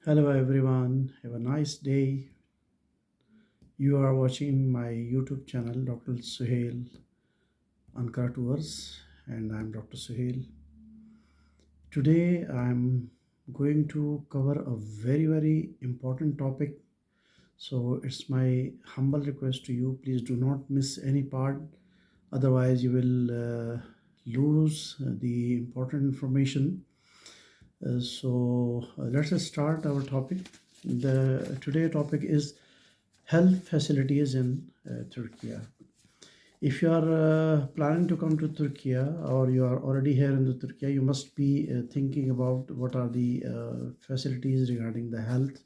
Hello everyone, have a nice day. You are watching my YouTube channel Dr.Suhail Ankara Tours, and I'm Dr. Suhail. Today I'm going to cover a very important topic. So it's my humble request to you, please do not miss any part, otherwise you will lose the important information. Let's start our topic. The today topic is health facilities in Turkey. If you are planning to come to Turkey or you are already here in the Turkey, you must be thinking about what are the facilities regarding the health,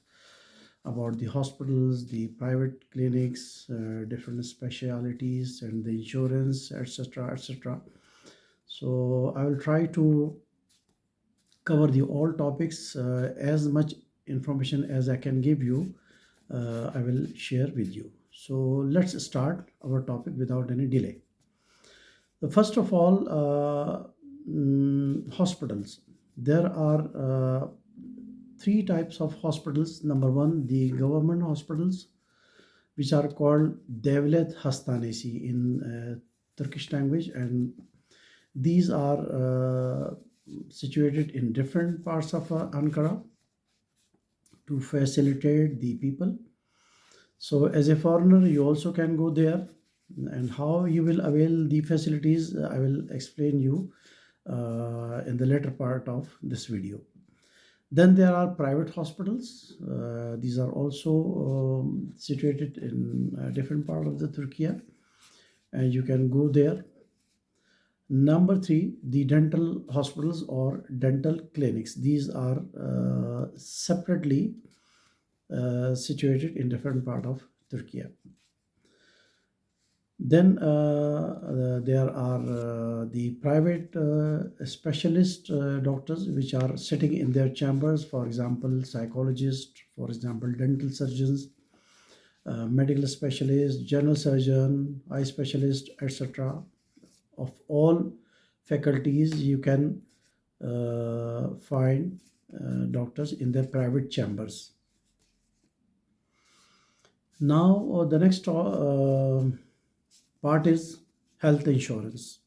about the hospitals, the private clinics, different specialities, and the insurance, etc., etc. So I will try to cover the all topics, as much information as I can give you. I will share with you. So let's start our topic without any delay. The first of all, hospitals. There are three types of hospitals. Number one, the government hospitals, which are called Devlet Hastanesi in Turkish language, and these are situated in different parts of Ankara to facilitate the people. So, as a foreigner, you also can go there, and how you will avail the facilities, I will explain you in the later part of this video. Then there are private hospitals. These are also situated in a different part of the Turkey, and you can go there. Number three, the dental hospitals or dental clinics. These are separately situated in different part of Turkey. Then there are the private specialist doctors, which are sitting in their chambers. For example, psychologists, for example, dental surgeons, medical specialists, general surgeon, eye specialist, etc. Of all faculties, you can find doctors in their private chambers. Now, the next part is health insurance.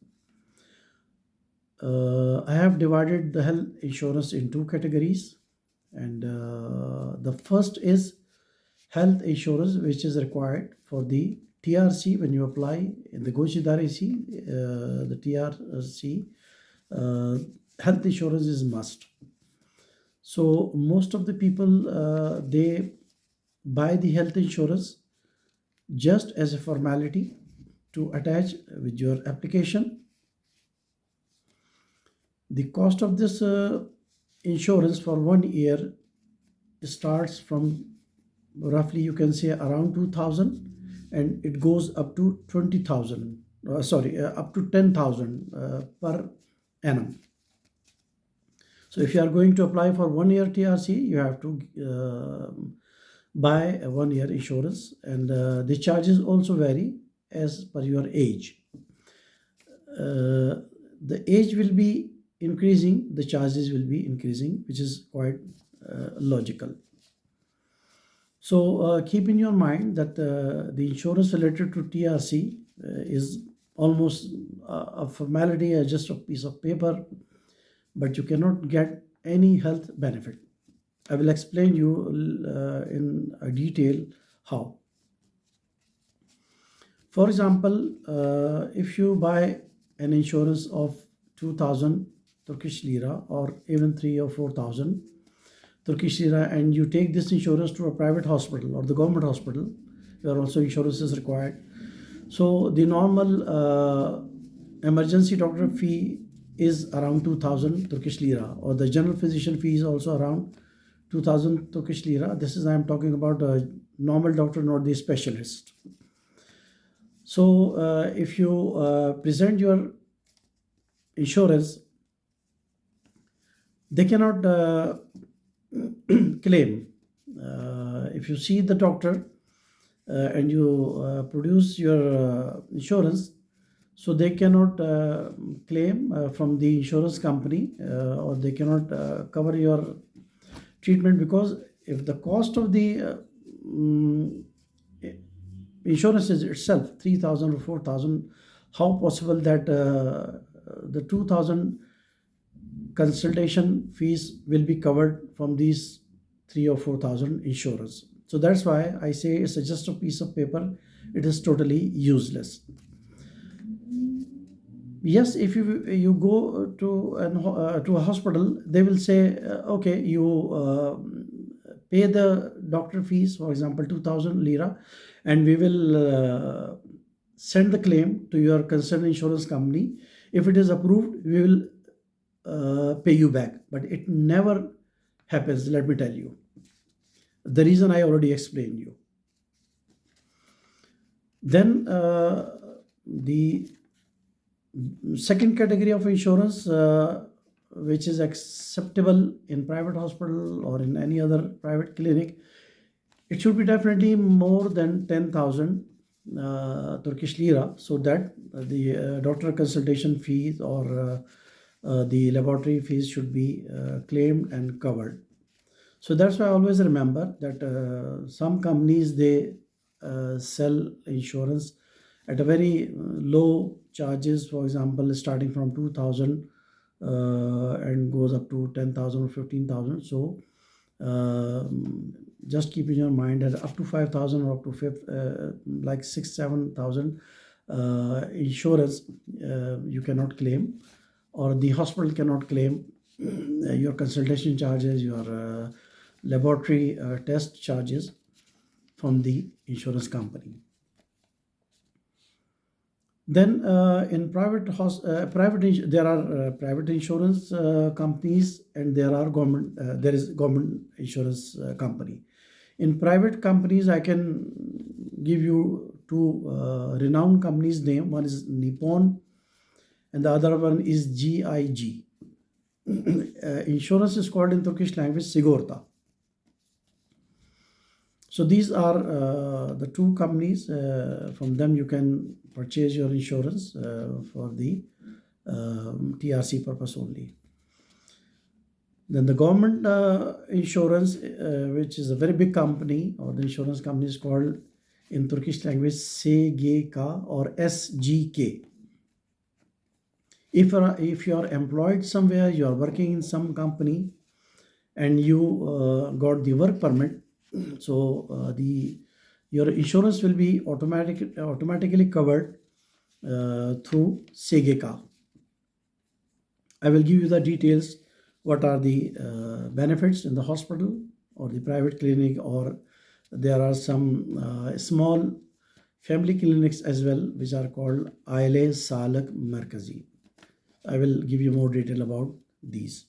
I have divided the health insurance in two categories, and the first is health insurance, which is required for the TRC when you apply in the Gochidarisi, the TRC. Health insurance is must. So most of the people they buy the health insurance just as a formality to attach with your application. The cost of this insurance for 1 year starts from roughly, you can say, around 2000, and it goes up to 20,000, up to 10,000 per annum. So if you are going to apply for 1 year TRC, you have to buy a 1 year insurance, and the charges also vary as per your age. The age will be increasing, the charges will be increasing, which is quite logical. So keep in your mind that the insurance related to TRC is almost a formality, just a piece of paper, but you cannot get any health benefit. I will explain you in a detail how. For example, if you buy an insurance of 2000 Turkish lira, or even 3 or 4,000 Turkish lira, and you take this insurance to a private hospital or the government hospital, where also insurance is required. So the normal emergency doctor fee is around 2000 Turkish lira, or the general physician fee is also around 2000 Turkish lira. This is, I am talking about a normal doctor, not the specialist. So if you present your insurance, they cannot claim. If you see the doctor and you produce your insurance, so they cannot claim from the insurance company, or they cannot cover your treatment, because if the cost of the mm, insurance is itself 3,000 or 4,000, how possible that the 2,000 consultation fees will be covered from these 3 or 4,000 insurance? So that's why I say it's just a piece of paper. It is totally useless. Yes, if you go to a hospital, they will say, okay, you pay the doctor fees, for example, 2,000 lira, and we will send the claim to your concerned insurance company. If it is approved, we will pay you back. But it never happens, let me tell you. The reason I already explained you. Then the second category of insurance, which is acceptable in private hospital or in any other private clinic, it should be definitely more than 10,000 Turkish lira, so that the doctor consultation fees or the laboratory fees should be claimed and covered. So that's why I always remember that some companies, they sell insurance at a very low charges, for example, starting from 2,000 and goes up to 10,000 or 15,000. So just keep in your mind that up to 5,000 or up to like 6,000-7,000 insurance you cannot claim, or the hospital cannot claim your consultation charges, your laboratory test charges from the insurance company. Then in there are private insurance companies, and there are government. There is government insurance company. In private companies, I can give you two renowned companies' name. One is Nippon, and the other one is GIG. Insurance is called in Turkish language Sigorta. So these are the two companies. From them you can purchase your insurance for the TRC purpose only. Then the government insurance, which is a very big company, or the insurance company is called in Turkish language SGK or SGK. If you are employed somewhere, you are working in some company, and you got the work permit, so your insurance will be automatically covered through SGK. I will give you the details. What are the benefits in the hospital or the private clinic, or there are some small family clinics as well, which are called Aile Sağlık Merkezi. I will give you more detail about these.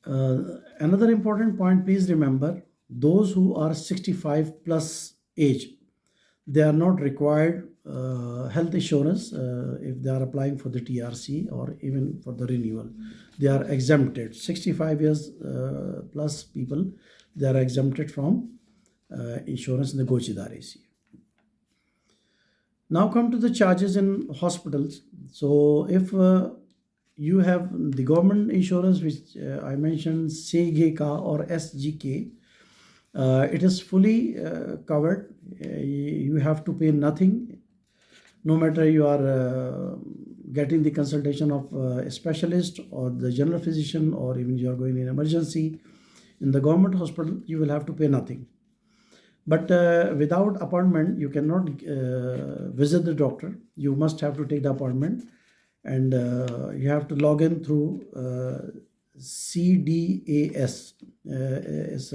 Another important point, please remember, those who are 65 plus age, they are not required health insurance if they are applying for the TRC or even for the renewal. They are exempted. 65 years plus people, they are exempted from insurance in the Gochidar. Now come to the charges in hospitals. So if you have the government insurance, which I mentioned, SGK or SGK, it is fully covered. You have to pay nothing, no matter you are getting the consultation of a specialist or the general physician, or even you are going in emergency. In the government hospital, you will have to pay nothing. But without appointment, you cannot visit the doctor. You must have to take the appointment, and you have to log in through CDAS. It's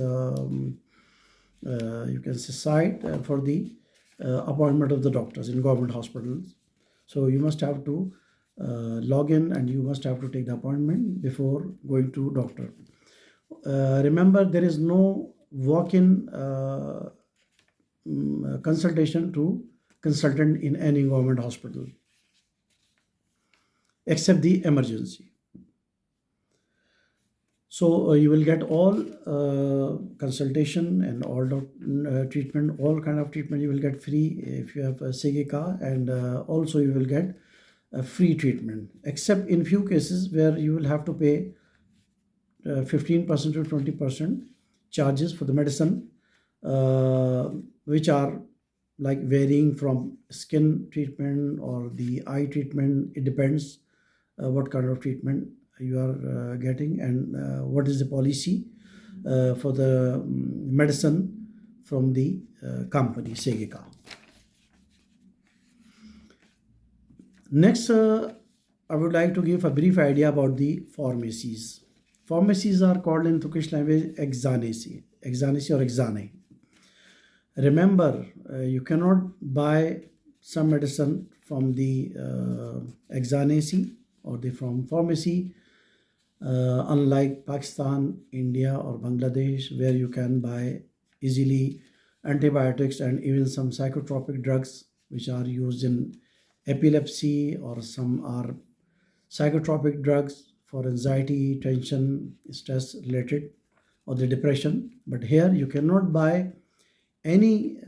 you can say site for the appointment of the doctors in government hospitals. So you must have to log in, and you must have to take the appointment before going to doctor. Remember, there is no walk-in consultation to consultant in any government hospital except the emergency. So you will get all consultation and all treatment, all kind of treatment you will get free if you have a SGK, and also you will get a free treatment, except in few cases where you will have to pay 15% to 20% charges for the medicine, which are like varying from skin treatment or the eye treatment. It depends what kind of treatment you are getting, and what is the policy for the medicine from the company Segeka. Next, I would like to give a brief idea about the pharmacies. Pharmacies are called in Turkish language eczanesi, eczanesi or eczane. Remember, you cannot buy some medicine from the eczanesi or from pharmacy, unlike Pakistan, India, or Bangladesh, where you can buy easily antibiotics and even some psychotropic drugs which are used in epilepsy, or some are psychotropic drugs for anxiety, tension, stress related, or the depression. But here you cannot buy any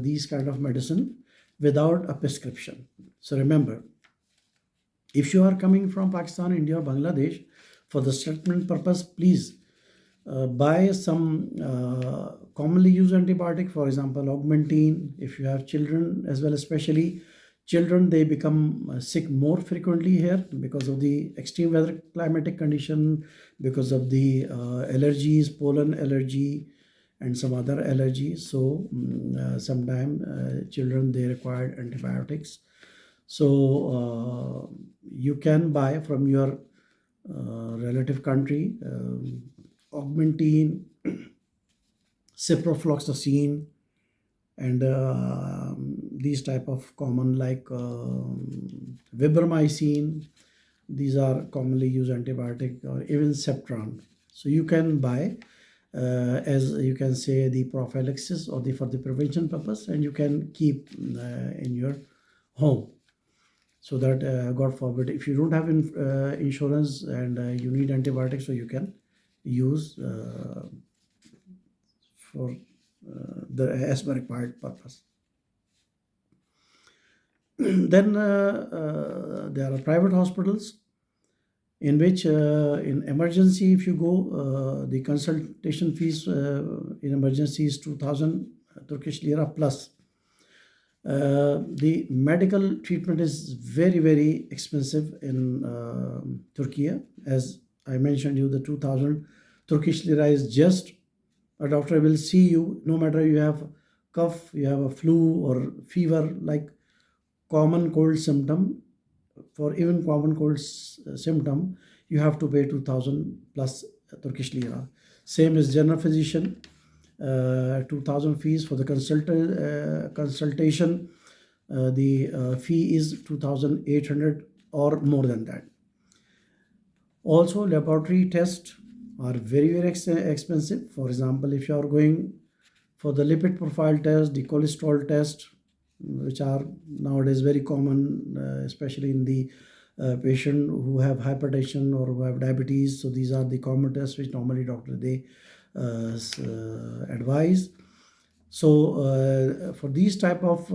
these kind of medicine without a prescription. So remember, if you are coming from Pakistan, India, or Bangladesh for the treatment purpose, please buy some commonly used antibiotic, for example augmentin. If you have children as well, especially children, they become sick more frequently here because of the extreme weather climatic condition, because of the allergies, pollen allergy, and some other allergies. So sometimes children, they require antibiotics. So you can buy from your relative country augmentin, ciprofloxacin, and these type of common like vibromycin. These are commonly used antibiotic, or even Septran. So you can buy as you can say the prophylaxis or for the prevention purpose, and you can keep in your home, so that God forbid, if you don't have insurance and you need antibiotics, so you can use for the as per required purpose. Then there are private hospitals in which in emergency, if you go, the consultation fees in emergency is 2000 Turkish lira plus. The medical treatment is very, very expensive in Turkey. As I mentioned you, the 2000 Turkish lira is just, a doctor will see you no matter you have cough, you have a flu or fever, like common cold symptom. For even common cold symptom, you have to pay 2000 plus Turkish lira. Same as general physician, 2000 fees for the consultation. The fee is 2800 or more than that. Also, laboratory tests are very, very expensive. For example, if you are going for the lipid profile test, the cholesterol test, which are nowadays very common, especially in the patient who have hypertension or who have diabetes. So these are the common tests which normally doctor they advise. So for these type of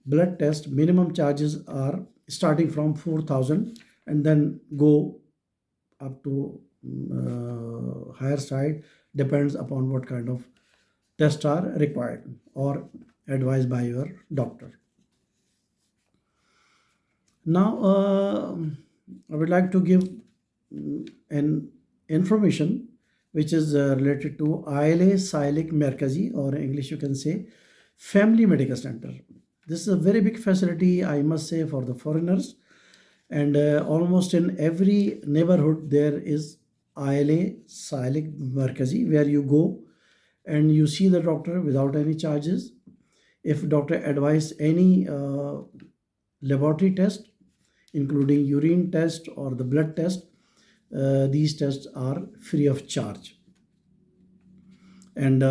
blood test, minimum charges are starting from 4000 and then go up to higher side, depends upon what kind of tests are required or advised by your doctor. Now I would like to give an information which is related to Aile Sağlık Merkezi, or in English you can say Family Medical Center. This is a very big facility, I must say, for the foreigners, and almost in every neighborhood there is Aile Sağlık Merkezi, where you go and you see the doctor without any charges. If doctor advise any laboratory test, including urine test or the blood test, these tests are free of charge. And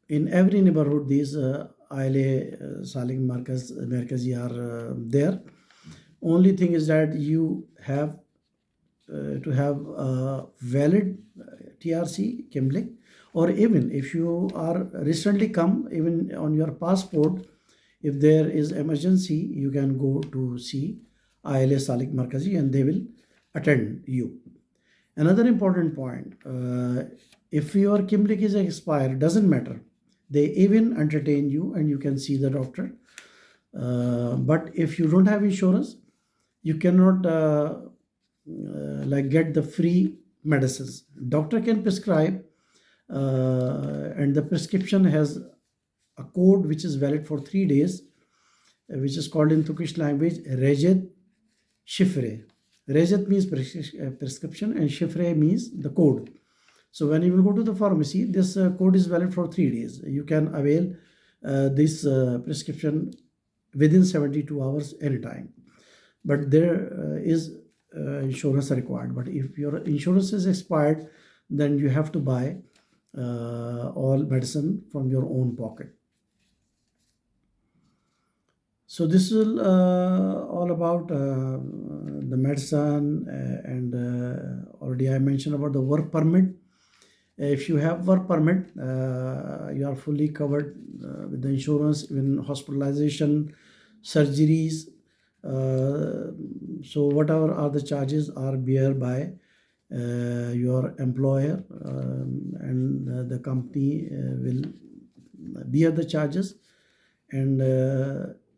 in every neighborhood, these Aile Sağlık Merkezi are there. Only thing is that you have to have a valid TRC, Kimlik, or even if you are recently come, even on your passport, if there is emergency, you can go to see Aile Sağlık Merkezi and they will attend you. Another important point, if your Kimlik is expired, doesn't matter. They even entertain you and you can see the doctor. But if you don't have insurance, you cannot like get the free medicines. Doctor can prescribe, and the prescription has a code which is valid for 3 days, which is called in Turkish language Recet Şifre. Recet means prescription and Şifre means the code. So when you will go to the pharmacy, this code is valid for 3 days. You can avail this prescription within 72 hours anytime. But there is insurance required. But if your insurance is expired, then you have to buy all medicine from your own pocket. So this is all about the medicine, and already I mentioned about the work permit. If you have work permit, you are fully covered with the insurance, even hospitalization, surgeries. So whatever are the charges are bear by your employer, and the company will bear the charges, and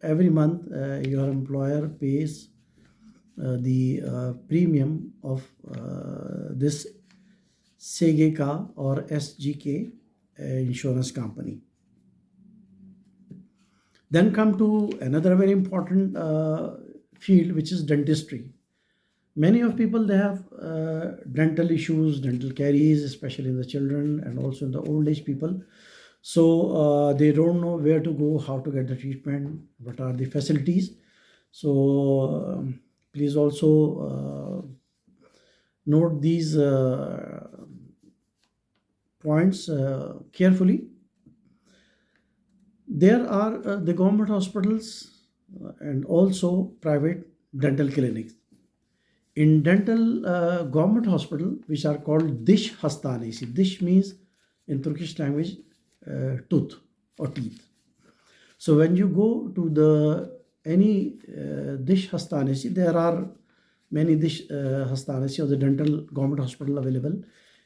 every month your employer pays the premium of this SGK or SGK insurance company. Then come to another very important field, which is dentistry. Many of people, they have dental issues, dental caries, especially in the children and also in the old age people. So they don't know where to go, how to get the treatment, what are the facilities. So please also note these points carefully. There are the government hospitals and also private dental clinics. In dental government hospital, which are called dish hastanesi. Dish means in Turkish language tooth or teeth. So when you go to the any dish hastanesi, there are many dish hastanesi or the dental government hospital available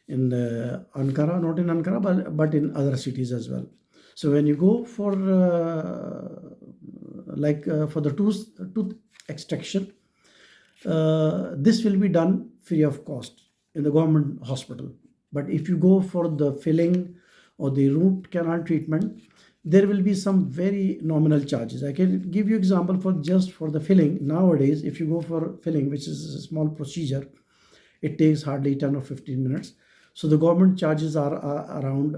in Ankara, not in Ankara, but in other cities as well. So when you go for for the tooth extraction, this will be done free of cost in the government hospital. But if you go for the filling or the root canal treatment, there will be some very nominal charges. I can give you example for just for the filling. Nowadays, if you go for filling, which is a small procedure, it takes hardly 10 or 15 minutes. So the government charges are around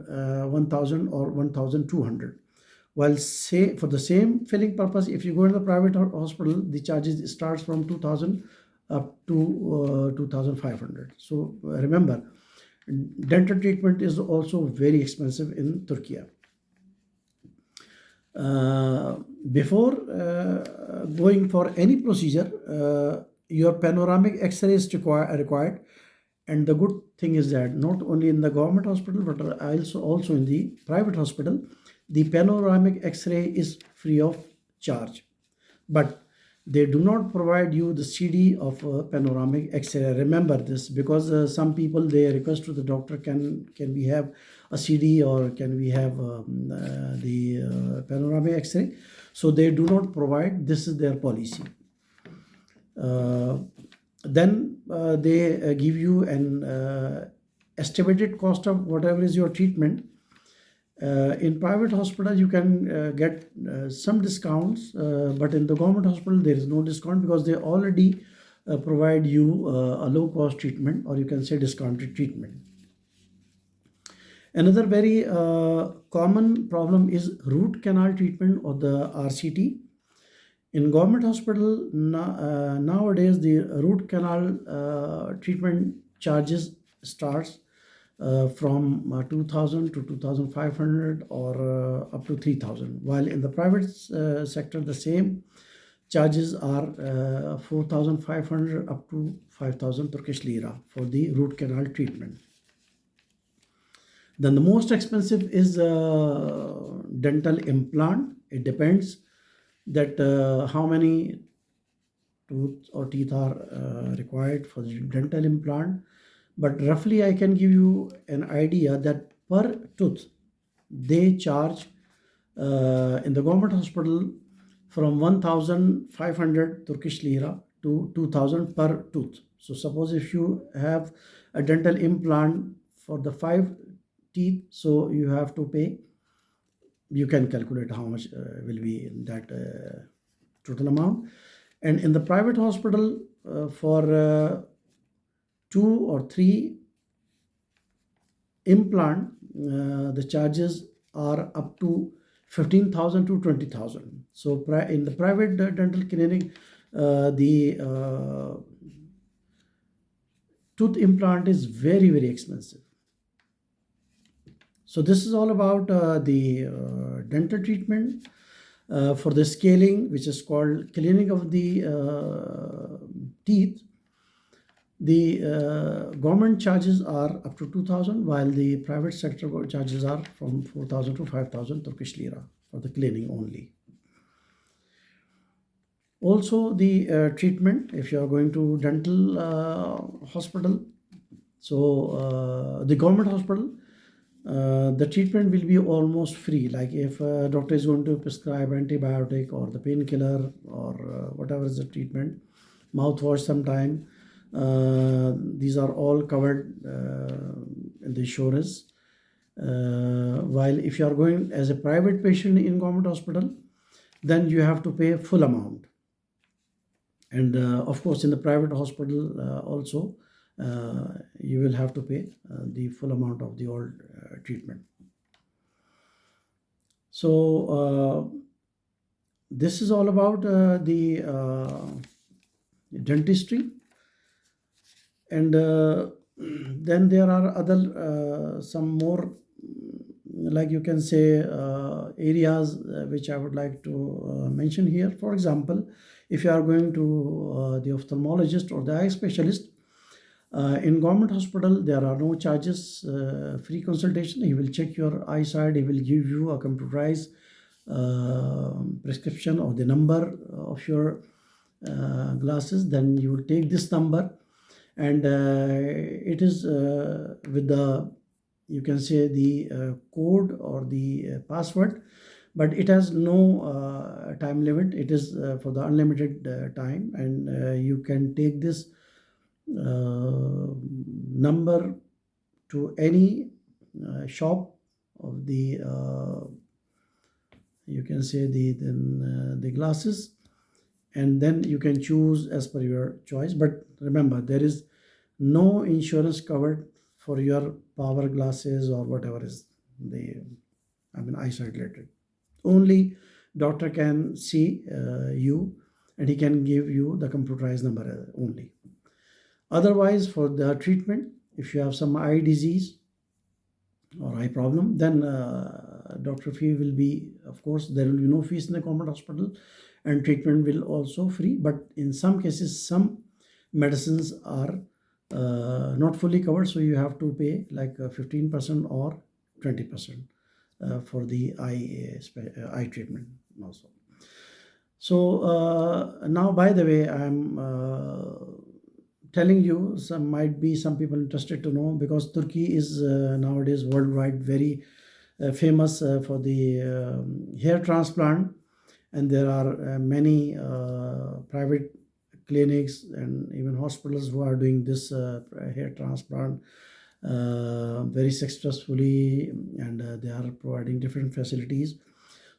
1,000 or 1,200. While say for the same filling purpose, if you go to the private hospital, the charges starts from 2,000 up to 2,500. So remember, dental treatment is also very expensive in Turkey. Before going for any procedure, your panoramic X-ray is required. And the good thing is that not only in the government hospital, but also in the private hospital, the panoramic X-ray is free of charge. But they do not provide you the CD of panoramic X-ray. Remember this, because some people, they request to the doctor, can we have a CD or can we have the panoramic X-ray? So they do not provide. This is their policy. Then they give you an estimated cost of whatever is your treatment. In private hospital, you can get some discounts, but in the government hospital, there is no discount because they already provide you a low cost treatment, or you can say discounted treatment. Another very common problem is root canal treatment or the RCT. In government hospital, nowadays the root canal treatment charges starts from 2,000 to 2,500 or up to 3,000. While in the private sector, the same charges are 4,500 up to 5,000 Turkish lira for the root canal treatment. Then the most expensive is dental implant. It depends that how many tooth or teeth are required for the dental implant. but roughly I can give you an idea that per tooth they charge in the government hospital from 1500 Turkish lira to 2000 per tooth. So suppose if you have a dental implant for the 5 teeth, so you have to pay, you can calculate how much will be in that total amount. And in the private hospital, for 2 or 3 implant, the charges are up to 15,000 to 20,000. So in the private dental clinic, the tooth implant is very, very expensive. So this is all about the dental treatment. For the scaling, which is called cleaning of the teeth, the government charges are up to 2,000, while the private sector charges are from 4,000 to 5,000 Turkish lira for the cleaning only. Also, the treatment, if you are going to dental hospital, so the government hospital, the treatment will be almost free. Like if a doctor is going to prescribe antibiotic or the painkiller or whatever is the treatment, mouthwash sometime, these are all covered in the insurance. While if you are going as a private patient in government hospital, then you have to pay full amount. And of course, in the private hospital also, you will have to pay the full amount of the old treatment. So this is all about the dentistry. And then there are other some more, like you can say, areas which I would like to mention here. For example, if you are going to the ophthalmologist or the eye specialist, in government hospital there are no charges, free consultation. He will check your eyesight, he will give you a computerized prescription or the number of your glasses. Then you will take this number, and it is with the, you can say, the code or the password, but it has no time limit. It is for the unlimited time, and you can take this number to any shop of the you can say the glasses, and then you can choose as per your choice. But remember, there is no insurance covered for your power glasses or whatever is the, I mean, eyesight related. Only doctor can see you, and he can give you the computerized number only. Otherwise, for the treatment, if you have some eye disease or eye problem, then doctor fee will be, of course, there will be no fees in the government hospital, and treatment will also free. But in some cases, some medicines are not fully covered, so you have to pay like 15% or 20% for the eye treatment also. So now, by the way, I'm telling you, might be some people interested to know, because Turkey is nowadays worldwide very famous for the hair transplant, and there are many private clinics and even hospitals who are doing this hair transplant very successfully, and they are providing different facilities.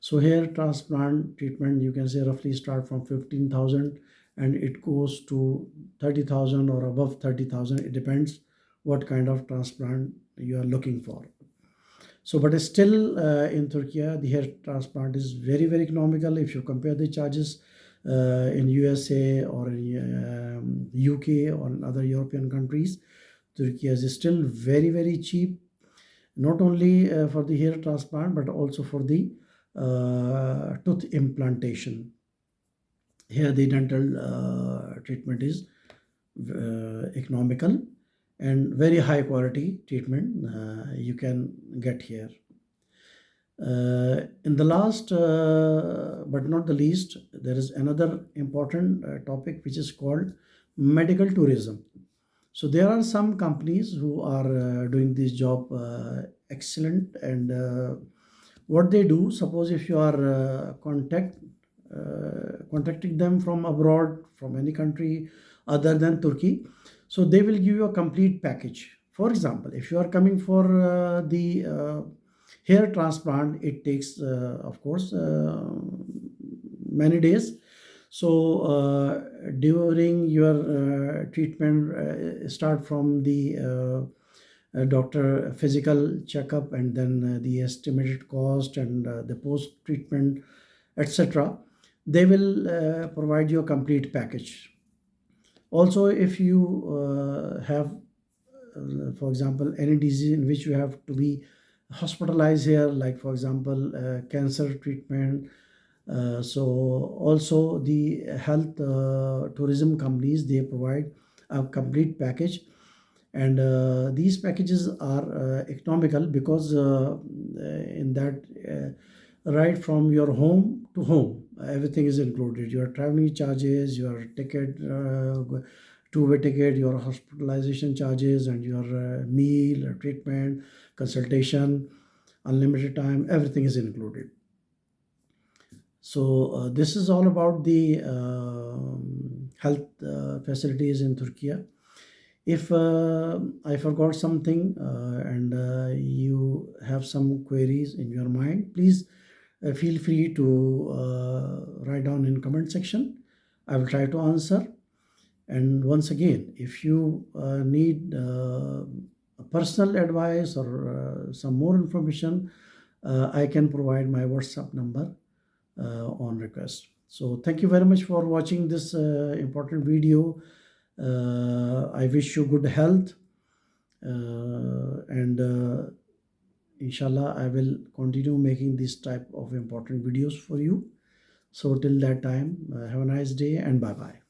So hair transplant treatment, you can say, roughly start from 15,000 and it goes to 30,000 or above 30,000. It depends what kind of transplant you are looking for. So, but still in Turkey, the hair transplant is very, very economical. If you compare the charges in USA or in UK or in other European countries, Turkey is still very, very cheap, not only for the hair transplant, but also for the tooth implantation. Here the dental treatment is economical and very high quality treatment you can get here. In the last but not the least, there is another important topic which is called medical tourism. So there are some companies who are doing this job excellent, and what they do, suppose if you are contacting them from abroad, from any country other than Turkey, so they will give you a complete package. For example, if you are coming for the hair transplant, it takes of course many days. So during your treatment, start from the doctor physical checkup, and then the estimated cost, and the post treatment, etc. They will provide you a complete package. Also, if you have for example any disease in which you have to be hospitalized here, like for example cancer treatment, so also the health tourism companies, they provide a complete package. And these packages are economical, because in that right from your home to home, everything is included: your traveling charges, your ticket, two-way ticket, your hospitalization charges, and your meal, treatment, consultation, unlimited time, everything is included. So this is all about the health facilities in Turkey. If I forgot something and you have some queries in your mind, please feel free to write down in comment section. I will try to answer. And once again, if you need a personal advice or some more information, I can provide my WhatsApp number on request. So thank you very much for watching this important video. I wish you good health, and inshallah I will continue making this type of important videos for you. So till that time, have a nice day, and bye bye.